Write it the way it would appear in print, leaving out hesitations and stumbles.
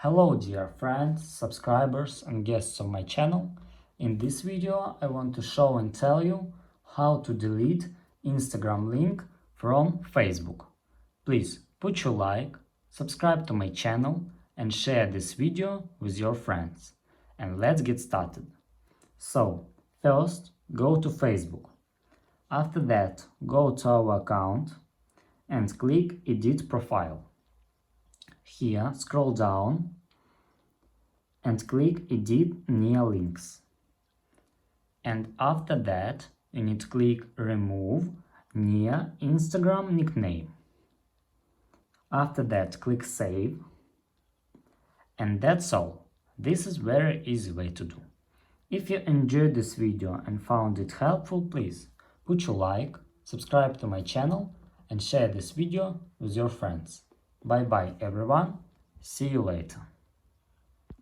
Hello dear friends, subscribers and guests of my channel. In this video I want to show and tell you how to delete Instagram link from Facebook. Please put your like, subscribe to my channel and share this video with your friends. And let's get started. So, first go to Facebook. After that, go to our account and click Edit Profile. Here, scroll down and click Edit Near Links. And after that, you need to click Remove Near Instagram Nickname. After that, click Save. And that's all. This is very easy way to do. If you enjoyed this video and found it helpful, please put your like, subscribe to my channel and share this video with your friends. Bye bye everyone, see you later.